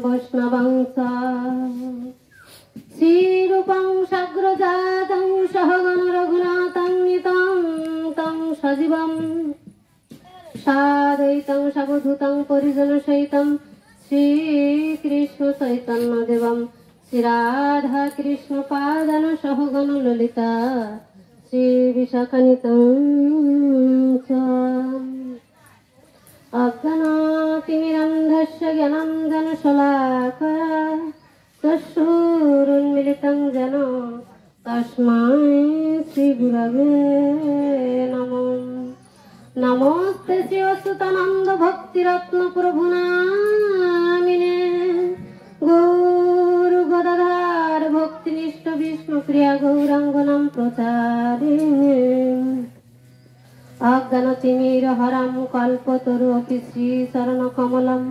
वैष्णवंसा श्रीरूपं साग्रजातं सहगण रघुनाथं नितं तं सजीवं साद्वैतं सावधूतं परिजनसहितं श्रीकृष्ण चैतन्यदेवं श्रीराधा कृष्ण पादन सहगण ललिता श्रीविशाखान्वितं च अज्ञानातिमिरन्धस्य ज्ञानाञ्जनशलाकया चक्षुरुन्मीलितं येन तस्मै श्रीगुरवे नमः। नमोऽस्ते श्रीवत्सतानन्द भक्तिरत्नप्रभुनामिने गौरगदाधर भक्तिनिष्ठ विष्णुप्रिया गौराङ्गनां प्रचारिणे अज्ञानतिमिरहरं कल्पतरुऽपि श्रीचरणकमलम्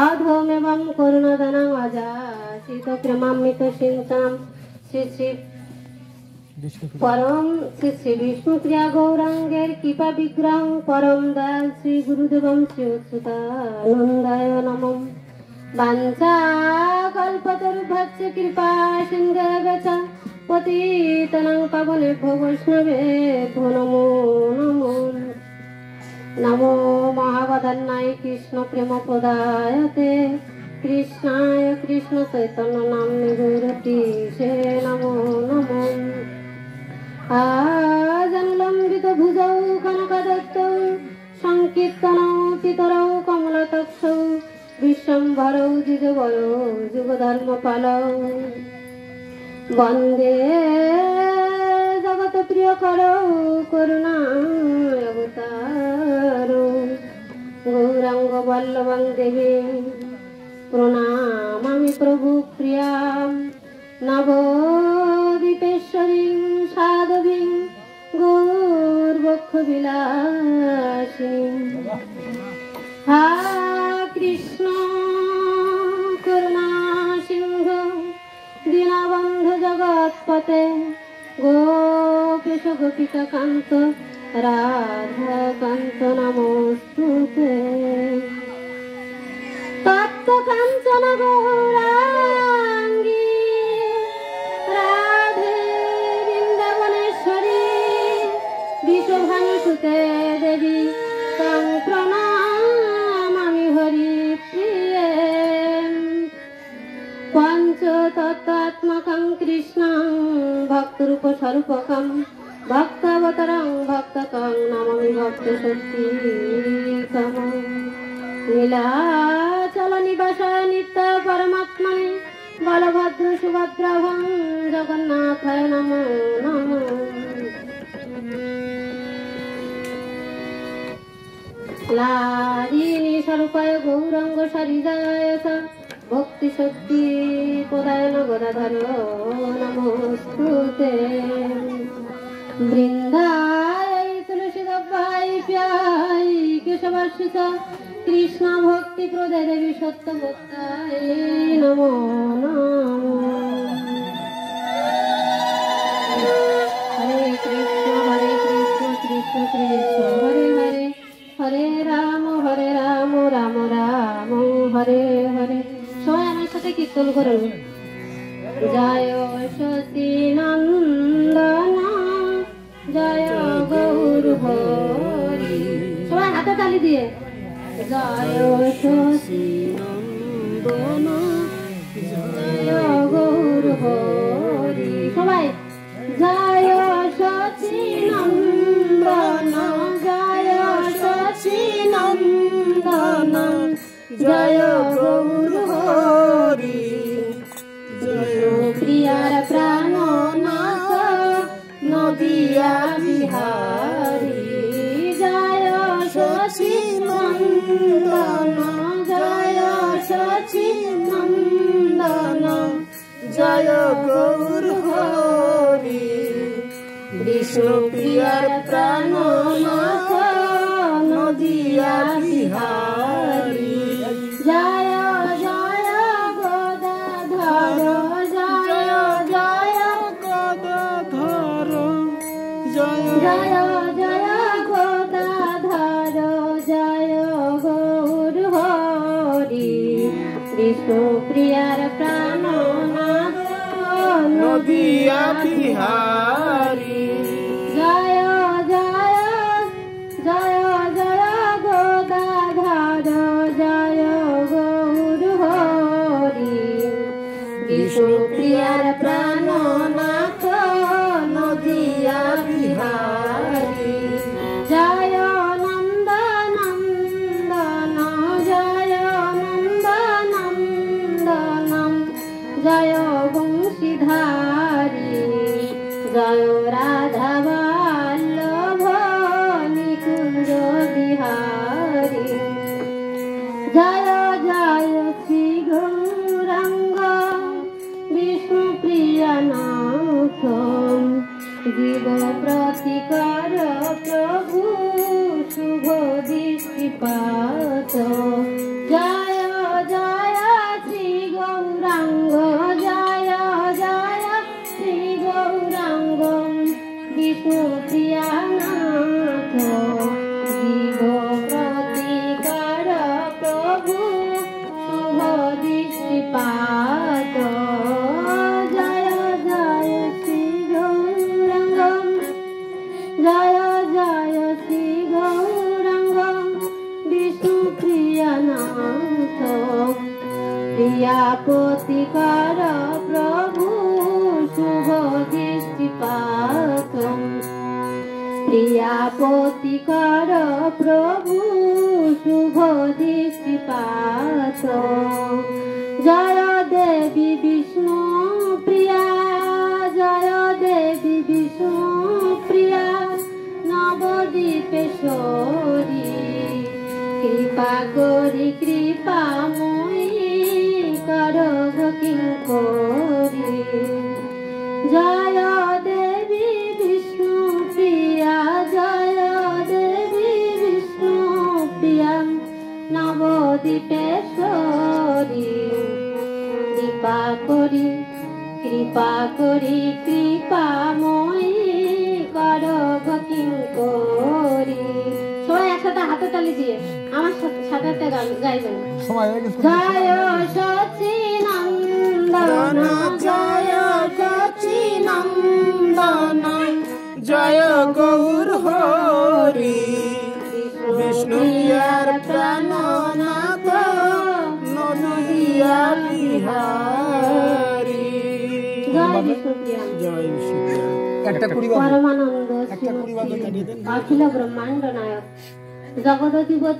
आधोमेवं करुणाधनं अजासितप्रेमामृतसिञ्चनं श्री परम श्री विष्णुप्रिया गौराङ्गेर कृपा विग्रहं परम दयाल श्री गुरुदेवं श्री अच्युतानन्दाय नमः। वाञ्छाकल्पतरुभ्यश्च कृपा सिन्धुभ्यश्च पतितानां पावनेभ्यो वैष्णवेभ्यो नमो नमो। नमो महावदन्नाय कृष्ण प्रेम प्रदायते कृष्णाय कृष्ण चैतन्य नाम्ने गौरतीशे नमो नमो। आजनुलम्बित भुजौ कनकदत्तौ संकीर्तनौ पितरौ कमलतक्षौ विश्वम्भरौ द्विजवरौ जुगधर्मपालौ वन्दे जगत प्रियकरौ करुणावतारौ गौरांग वल्लभं देवीं प्रणमामि प्रभुप्रियां नवद्वीपेश्वरीं साध्वीं गौरवक्षविलासिनीं। हा कृष्ण करुणा सिंधु दीनबन्धु जगत्पते गोपेश गोपिका कान्त राधा कान्त नमोस्तुते। तप्त काञ्चन गौराङ्गी राधे वृन्दावनेश्वरी विश्वभानुसुते देवी तं प्रणमामि हरिप्रिये। पंचतत्त्वात्मकं कृष्णं भक्तरूपस्वरूपकं भक्तावतारं भक्तकं नमामि भक्तशक्तिकम्। नीलाचलनिवासाय नित्य परमात्मने बलभद्र सुभद्राभं जगन्नाथाय नमो नमः। लादिनी स्वरूपाय गौरांग सरिजाय च भक्ति शक्ति पदायन गदाधर नमोस्तुते। वृंदाय तुलसीदब्बाय प्याय केशवास्य च कृष्ण भक्ति प्रदे देवी सत्यवत्ताय नमो नमो। हरे कृष्ण कृष्ण कृष्ण हरे हरे हरे राम राम राम हरे हरे। সবাই আমার সাথে কীর্তন করুন। জয় সতী নন্দন জয় গৌর হরি। সবাই হাতে তালি দিয়ে জয় সতী নন্দন জয় গৌর হরি। সবাই জয় সতী নন্দন জয় সতী নন্দন জয় গৌর হরি। জয় প্রিয়ার প্রাণনাথ নদিয়া বিহারী জয় শশী নন্দন জয় শশী নন্দন জয় গৌর হরি। বিষ্ণু প্রিয়ার প্রাণনাথ নদিয়া বিহারী জয় জয় গদাধর জয় জয় গদাধর জয় জয় জয় গদাধর জয় গৌর বিষ্ণু প্রিয়ার প্রাণনাথ নদিয়া বিহারী জয় জয় জয় জয় গদাধর জয় গৌর হরি বিষ্ণু প্রিয়ার প্রাণনাথ নদিয়া বিহারী জয় নন্দ নন্দন জয় নন্দ নন্দনম জয় বংশীধারী জয় রাধা বল্লভ নিকুঞ্জ বিহারী জয় জয় শ্রী গৌরাঙ্গ বিষ্ণু প্রিয়নাথ জীব প্রতিকার প্রভু শুভ দৃষ্টিপাত জয় জয় শ্রী গৌরাঙ্গ জয় জয় শ্রী গৌরাঙ্গ বিষ্ণু প্রিয়নাথ জীব প্রতিকার প্রভু শুভ দৃষ্টিপাত জয় জয় শ্রী গৌরাঙ্গ জয় জয় শ্রী গৌরাঙ্গ বিষ্ণু প্রিয়নাথ প্রিয়া প্রতিকার প্রভু শুভ দৃষ্টিপাত প্রিয়া প্রতিকার প্রভু শুভ দৃষ্টিপাত জয় দেবী বিষ্ণু প্রিয়া জয় দেবী বিষ্ণু প্রিয়া নবদ্বীপেশ্বরী কৃপা করি কৃপাময়ী কর কিঙ্করী জয় দেবী বিষ্ণু প্রিয়া জয় দেবী বিষ্ণু প্রিয়া নবদ্বীপেশ্বরী কৃপা করি কৃপাময়ী কর কিঙ্করী সবাই একসাথে হাতে তালি দিয়ে আমার সাথে গাইবেন জয় সচিনন্দন জয় সচিনন্দন জয় গৌর হরি বিষ্ণু প্রিয়ার প্রাণনাথ নদিয়া বিহারী জয় বিষ্ণুপ্রিয়া জয় বিষ্ণুপ্রিয়া পরমানন্দ অখিল ব্রহ্মাণ্ড নায়ক জগদধিপতি